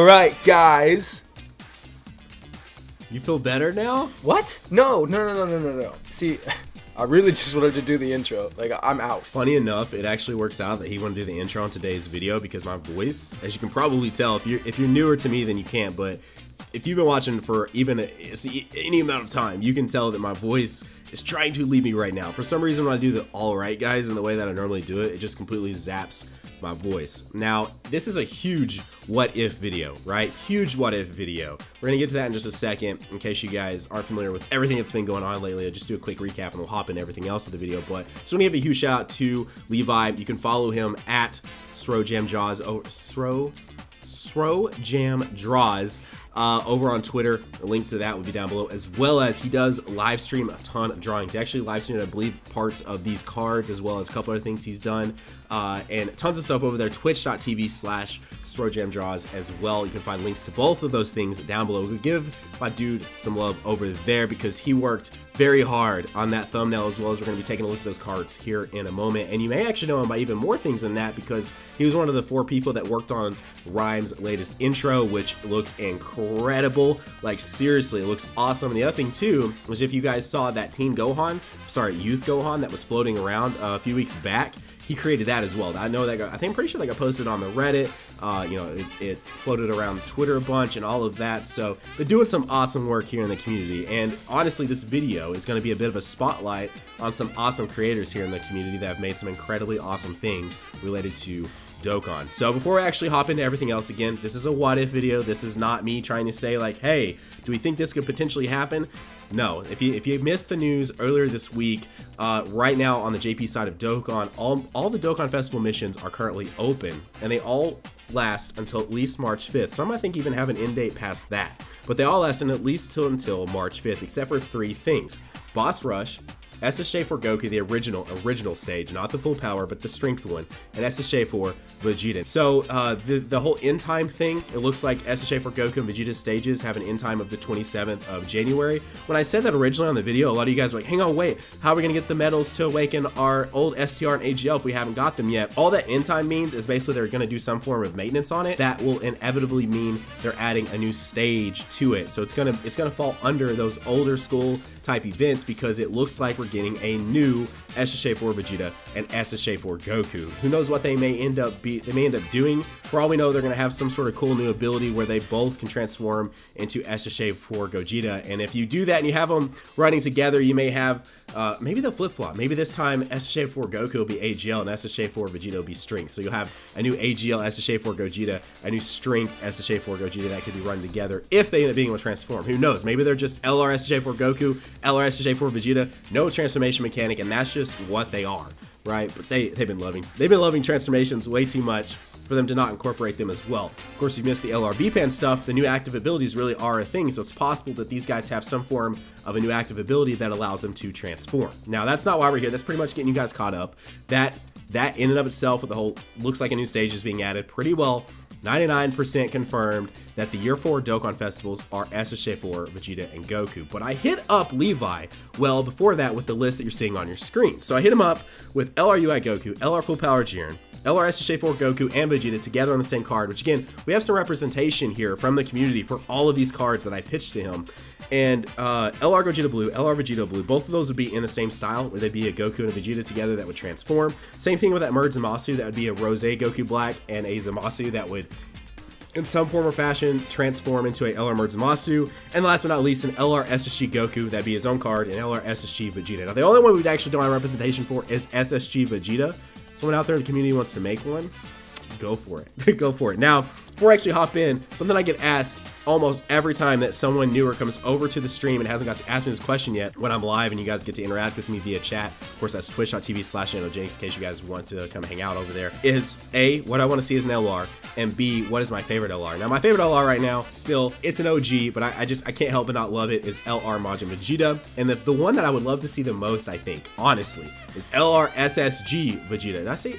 Alright, guys. You feel better now? What? No. See, I really just wanted to do the intro. Like, I'm out. Funny enough, it actually works out that he wanted to do the intro on today's video because my voice, as you can probably tell, if you're newer to me, then you can't, but if you've been watching for even any amount of time, you can tell that my voice is trying to leave me right now. For some reason, when I do the alright guys in the way that I normally do it, it just completely zaps my voice. Now, this is a huge what if video, right? Huge what if video. We're gonna get to that in just a second. In case you guys aren't familiar with everything that's been going on lately, I'll just do a quick recap and we'll hop into everything else of the video. But just want to give a huge shout out to Levi. You can follow him at SroJamDraws over on Twitter. The link to that will be down below, as well as he does live stream a ton of drawings. He actually live streamed, I believe, parts of these cards, as well as a couple other things he's done, and tons of stuff over there. Twitch.tv/SroJamDraws as well. You can find links to both of those things down below. We'll give my dude some love over there because he worked very hard on that thumbnail, as well as we're going to be taking a look at those cards here in a moment. And you may actually know him by even more things than that because he was one of the 4 people that worked on Rhyme's latest intro, which looks incredible. Like, seriously, it looks awesome. And the other thing too was, if you guys saw that Youth Gohan that was floating around a few weeks back, he created that as well. I know that I'm pretty sure that got posted on the Reddit. You know, it floated around Twitter a bunch and all of that. So they're doing some awesome work here in the community. And honestly, this video is going to be a bit of a spotlight on some awesome creators here in the community that have made some incredibly awesome things related to Dokkan. So before we actually hop into everything else, again, this is a what if video. This is not me trying to say like, hey, do we think this could potentially happen? No. If you missed the news earlier this week, right now on the JP side of Dokkan, all the Dokkan Festival missions are currently open, and they all last until at least March 5th. Some I think even have an end date past that, but they all last at least until March 5th, except for 3 things: Boss Rush, SSJ for Goku, the original stage, not the full power, but the strength one, and SSJ for Vegeta. So the whole end time thing, it looks like SSJ for Goku and Vegeta stages have an end time of the 27th of January. When I said that originally on the video, a lot of you guys were like, hang on, wait, how are we gonna get the medals to awaken our old STR and AGL if we haven't got them yet? All that end time means is basically they're gonna do some form of maintenance on it that will inevitably mean they're adding a new stage to it. So it's gonna fall under those older school type events, because it looks like we're getting a new SSJ for Vegeta and SSJ for Goku. Who knows what they may end up doing? For all we know, they're going to have some sort of cool new ability where they both can transform into SSJ for Gogeta. And if you do that and you have them running together, you may have maybe they'll flip-flop. Maybe this time SSJ for Goku will be AGL and SSJ for Vegeta will be Strength. So you'll have a new AGL SSJ for Gogeta, a new Strength SSJ for Gogeta that could be run together if they end up being able to transform. Who knows? Maybe they're just LR SSJ for Goku, LR SSJ for Vegeta, no transformation mechanic, and that's just what they are, right? But they've been loving transformations way too much for them to not incorporate them as well. Of course, you missed the LRB pan stuff. The new active abilities really are a thing, so it's possible that these guys have some form of a new active ability that allows them to transform. Now, that's not why we're here. That's pretty much getting you guys caught up. That in and of itself, with the whole looks like a new stage is being added, pretty well 99% confirmed that the Year 4 Dokkan Festivals are SSJ for Vegeta and Goku. But I hit up Levi well before that with the list that you're seeing on your screen. So I hit him up with LR UI Goku, LR Full Power Jiren, LR SSJ for Goku and Vegeta together on the same card, which again, we have some representation here from the community for all of these cards that I pitched to him. And LR Gogeta Blue, LR Vegeta Blue, both of those would be in the same style, where they'd be a Goku and a Vegeta together that would transform. Same thing with that merged Zamasu, that would be a Rose Goku Black and a Zamasu that would, in some form or fashion, transform into a LR merged Zamasu. And last but not least, an LR SSG Goku, that'd be his own card, and LR SSG Vegeta. Now, the only one we'd actually done our representation for is SSG Vegeta. Someone out there in the community wants to make one, go for it. Go for it. Now, before I actually hop in, something I get asked almost every time that someone newer comes over to the stream and hasn't got to ask me this question yet when I'm live and you guys get to interact with me via chat. Of course, that's twitch.tv/Nanogenix in case you guys want to come hang out over there. Is A, what I want to see is an LR, and B, what is my favorite LR? Now, my favorite LR right now, still, it's an OG, but I can't help but not love it, is LR Majin Vegeta. And the one that I would love to see the most, I think, honestly, is LR SSG Vegeta. Did I say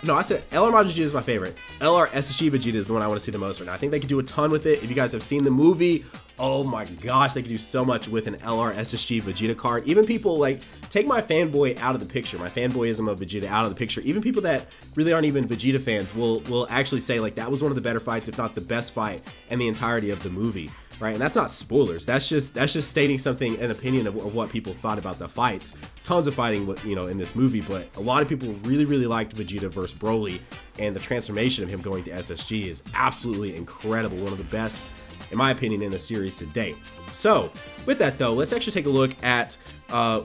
No, I said LR Majin Vegeta is my favorite. LR SSG Vegeta is the one I want to see the most right now. I think they could do a ton with it. If you guys have seen the movie, oh my gosh, they could do so much with an LR SSG Vegeta card. Even people like, take my fanboy out of the picture, my fanboyism of Vegeta out of the picture. Even people that really aren't even Vegeta fans will actually say like that was one of the better fights, if not the best fight in the entirety of the movie. Right, and that's not spoilers. That's just stating something, an opinion of what people thought about the fights. Tons of fighting, you know, in this movie, but a lot of people really liked Vegeta versus Broly, and the transformation of him going to SSG is absolutely incredible. One of the best, in my opinion, in the series to date. So, with that though, let's actually take a look at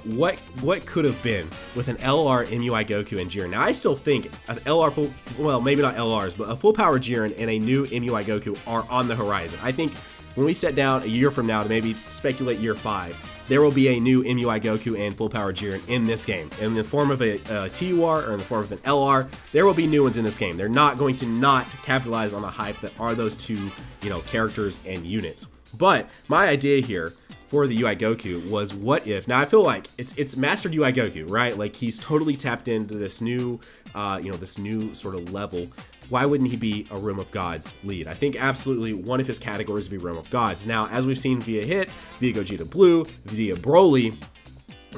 what could have been with an LR MUI Goku and Jiren. Now, I still think an LR full, well, maybe not LRs, but a full power Jiren and a new MUI Goku are on the horizon. I think when we sit down a year from now to maybe speculate year 5, there will be a new MUI Goku and full power Jiren in this game. In the form of a TUR or in the form of an LR, there will be new ones in this game. They're not going to not capitalize on the hype that are those two, you know, characters and units. But my idea here for the UI Goku was, what if, now I feel like it's mastered UI Goku, right? Like he's totally tapped into this new, you know, this new sort of level. Why wouldn't he be a Realm of Gods lead? I think absolutely one of his categories would be Realm of Gods. Now, as we've seen via Hit, via Gogeta Blue, via Broly,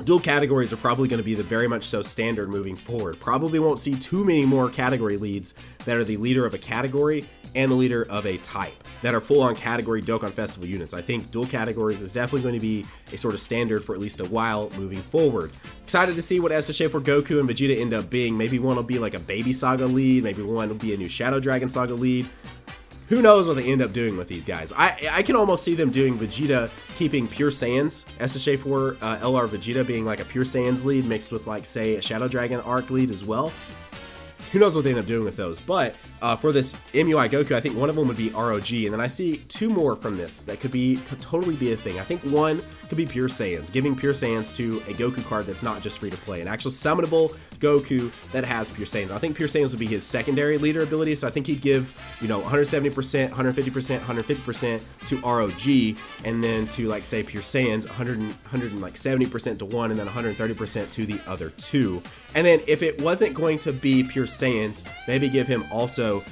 dual categories are probably going to be the very much so standard moving forward. Probably won't see too many more category leads that are the leader of a category and the leader of a type that are full-on category Dokkan Festival units. I think dual categories is definitely going to be a sort of standard for at least a while moving forward. Excited to see what SSJ for Goku and Vegeta end up being. Maybe one will be like a Baby Saga lead, maybe one will be a new Shadow Dragon Saga lead. Who knows what they end up doing with these guys. I can almost see them doing Vegeta keeping Pure Saiyans, SSJ for LR Vegeta being like a Pure Saiyans lead mixed with like, say, a Shadow Dragon arc lead as well. Who knows what they end up doing with those. But for this MUI Goku, I think one of them would be ROG, and then I see two more from this that could totally be a thing. I think one could be Pure Saiyans, giving Pure Saiyans to a Goku card that's not just free to play, an actual summonable Goku that has Pure Saiyans. I think Pure Saiyans would be his secondary leader ability, so I think he'd give, you know, 170%, 150%, 150% to ROG, and then to, like, say, Pure Saiyans, 170% to one, and then 130% to the other two. And then if it wasn't going to be Pure Saiyans, maybe give him also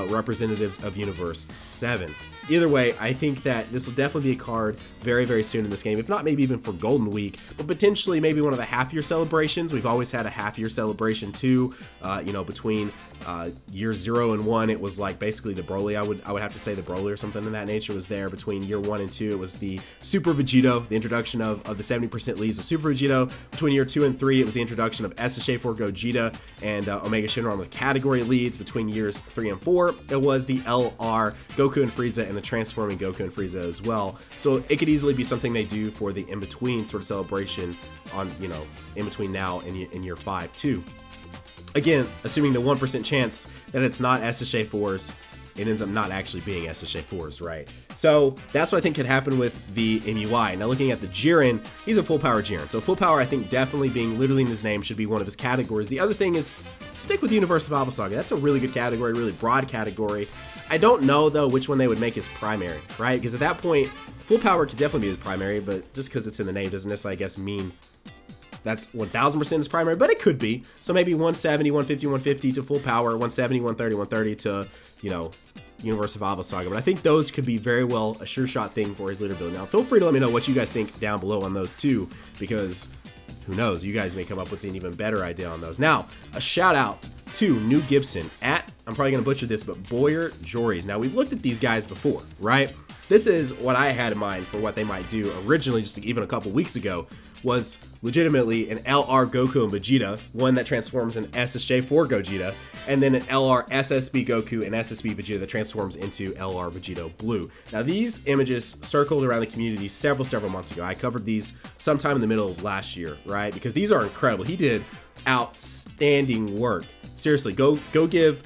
representatives of Universe 7. Either way, I think that this will definitely be a card very, very soon in this game, if not maybe even for Golden Week, but potentially maybe one of the half-year celebrations. We've always had a half-year celebration too, you know, between year 0 and 1, it was like basically the Broly, I would have to say the Broly or something in that nature was there. Between year 1 and 2, it was the Super Vegito, the introduction of the 70% leads of Super Vegito. Between year 2 and 3, it was the introduction of SSJ4 Gogeta and Omega Shenron with category leads. Between years 3 and 4, it was the LR Goku and Frieza and the transforming Goku and Frieza as well. So it could easily be something they do for the in-between sort of celebration on, you know, in between now and in year 5 too. Again, assuming the 1% chance that it's not SSJ4s, it ends up not actually being SSJ4s, right? So that's what I think could happen with the MUI. Now looking at the Jiren, he's a full power Jiren. So full power, I think definitely being literally in his name should be one of his categories. The other thing is stick with Universe of Alpha Saga. That's a really good category, really broad category. I don't know though which one they would make his primary, right? Because at that point, full power could definitely be his primary, but just because it's in the name doesn't necessarily, I guess, mean that's 1000% his primary, but it could be. So maybe 170, 150, 150 to full power, 170, 130, 130 to, you know, Universe of Alpha Saga. But I think those could be very well a sure shot thing for his leader ability. Now, feel free to let me know what you guys think down below on those too, because who knows, you guys may come up with an even better idea on those. Now, a shout out to Newt Gibson at, I'm probably going to butcher this, but Boyer Jories. Now, we've looked at these guys before, right? This is what I had in mind for what they might do originally, just even a couple weeks ago, was legitimately an LR Goku and Vegeta, one that transforms an SSJ for Gogeta, and then an LR SSB Goku and SSB Vegeta that transforms into LR Vegito Blue. Now these images circled around the community several months ago. I covered these sometime in the middle of last year, right? Because these are incredible. He did outstanding work. Seriously, go give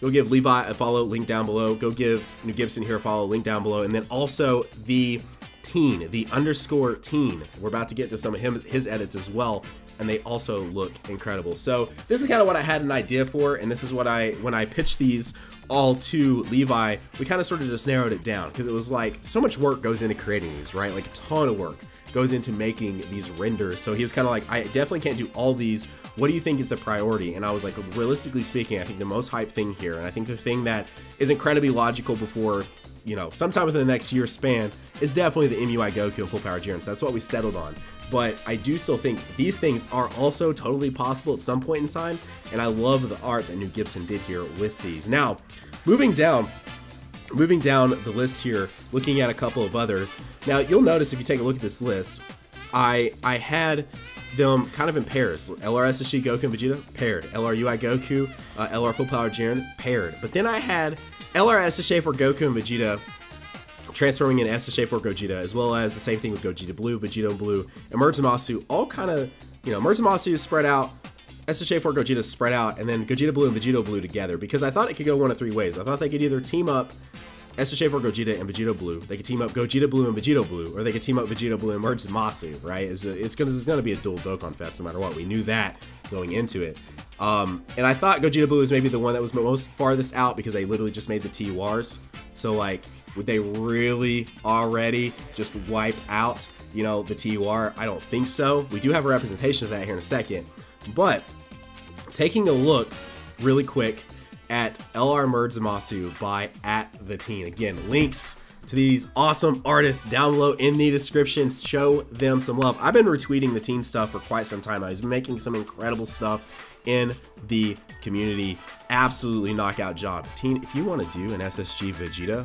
Levi a follow, link down below. Go give Newt Gibson here a follow, link down below, and then also the teen, the underscore teen. We're about to get to some of his edits as well, and they also look incredible. So this is kind of what I had an idea for, and this is what when I pitched these all to Levi, we kind of sort of just narrowed it down, because it was like so much work goes into creating these, right? Like a ton of work goes into making these renders. So he was kind of like, I definitely can't do all these. What do you think is the priority? And I was like, realistically speaking, I think the most hype thing here, and I think the thing that is incredibly logical before, you know, sometime within the next year span, is definitely the MUI Goku and Full Power Jiren. So that's what we settled on. But I do still think these things are also totally possible at some point in time, and I love the art that Newt Gibson did here with these. Now, moving down the list here, looking at a couple of others. Now, you'll notice if you take a look at this list, I had them kind of in pairs. LR SSG Goku and Vegeta, paired. LR UI Goku, LR Full Power Jiren, paired. But then I had LR SSJ for Goku and Vegeta transforming in SSJ for Gogeta, as well as the same thing with Gogeta Blue, Vegeta Blue, and Zamasu, all kind of, you know, Zamasu is spread out, SSJ for Gogeta is spread out, and then Gogeta Blue and Vegeta Blue together, because I thought it could go one of three ways. I thought they could either team up SSJ for Gogeta and Vegeta Blue, they could team up Gogeta Blue and Vegeta Blue, or they could team up Vegeta Blue and Zamasu, right? It's gonna be a dual Dokkan Fest no matter what. We knew that going into it. And I thought Gogeta Blue was maybe the one that was most farthest out because they literally just made the T-Wars. So like, would they really already just wipe out, you know, the T-War? I don't think so. We do have a representation of that here in a second. But taking a look really quick at LR Zamasu by @TheTeen. Again, links to these awesome artists down below in the description. Show them some love. I've been retweeting the Teen stuff for quite some time now. He's been making some incredible stuff in the community. Absolutely knockout job. Teen, if you want to do an SSG Vegeta,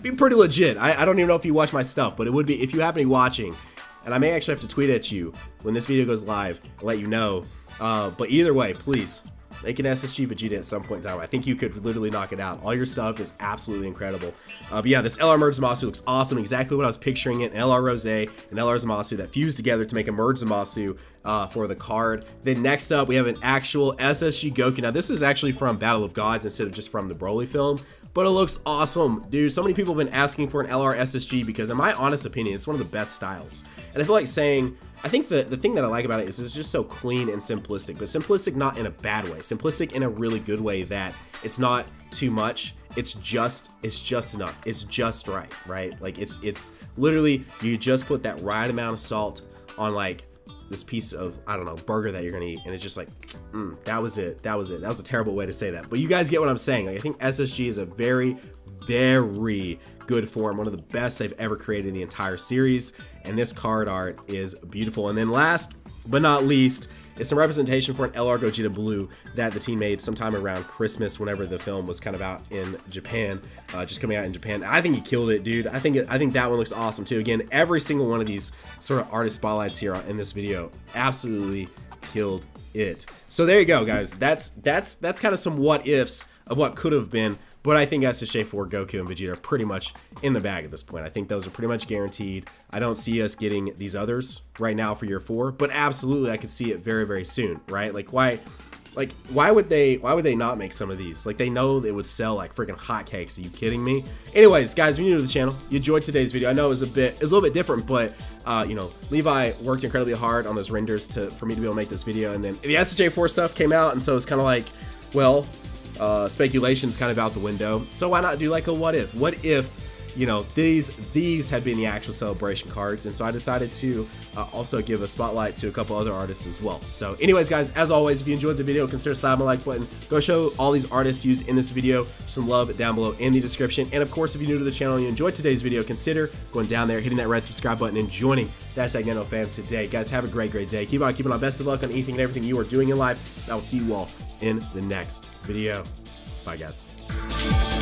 be pretty legit. I don't even know if you watch my stuff, but it would be, if you happen to be watching, and I may actually have to tweet at you when this video goes live and let you know. But either way, please make an SSG Vegeta at some point in time. I think you could literally knock it out. All your stuff is absolutely incredible. But yeah, this LR Zamasu looks awesome. Exactly what I was picturing it. An LR Rose and LR Zamasu that fused together to make a Zamasu for the card. Then next up, we have an actual SSG Goku. Now, this is actually from Battle of Gods instead of just from the Broly film. But it looks awesome, dude. So many people have been asking for an LR SSG because in my honest opinion, it's one of the best styles. And I feel like saying, I think the thing that I like about it is it's just so clean and simplistic, but simplistic not in a bad way. Simplistic in a really good way that it's not too much. It's just enough. It's just right? Like it's literally, you just put that right amount of salt on like this piece of, I don't know, burger that you're gonna eat, and it's just like, that was it. That was a terrible way to say that, but you guys get what I'm saying. Like, I think SSG is a very, very good form, one of the best they've ever created in the entire series, and this card art is beautiful. And then last but not least is some representation for an LR Gogeta Blue that the team made sometime around Christmas, whenever the film was kind of out in Japan, just coming out in Japan. I think he killed it, dude. I think that one looks awesome too. Again, every single one of these sort of artist spotlights here in this video absolutely killed it. So there you go, guys. That's kind of some what ifs of what could have been. But I think SSJ for Goku and Vegeta are pretty much in the bag at this point. I think those are pretty much guaranteed. I don't see us getting these others right now for year 4, but absolutely I could see it very, very soon, right? Like why would they not make some of these? Like, they know they would sell like freaking hotcakes. Are you kidding me? Anyways, guys, if you're new to the channel, you enjoyed today's video. I know it was a little bit different, but you know, Levi worked incredibly hard on those renders for me to be able to make this video, and then the SSJ4 stuff came out, and so it's kind of like, well, speculation's kind of out the window. So why not do like a what if? What if, you know, these had been the actual celebration cards? And so I decided to also give a spotlight to a couple other artists as well. So anyways, guys, as always, if you enjoyed the video, consider slapping the like button. Go show all these artists used in this video some love down below in the description. And of course, if you're new to the channel and you enjoyed today's video, consider going down there, hitting that red subscribe button, and joining #NanoFam today. Guys, have a great day. Keep on keeping on. Best of luck on anything and everything you are doing in life. And I will see you all in the next video. Bye, guys.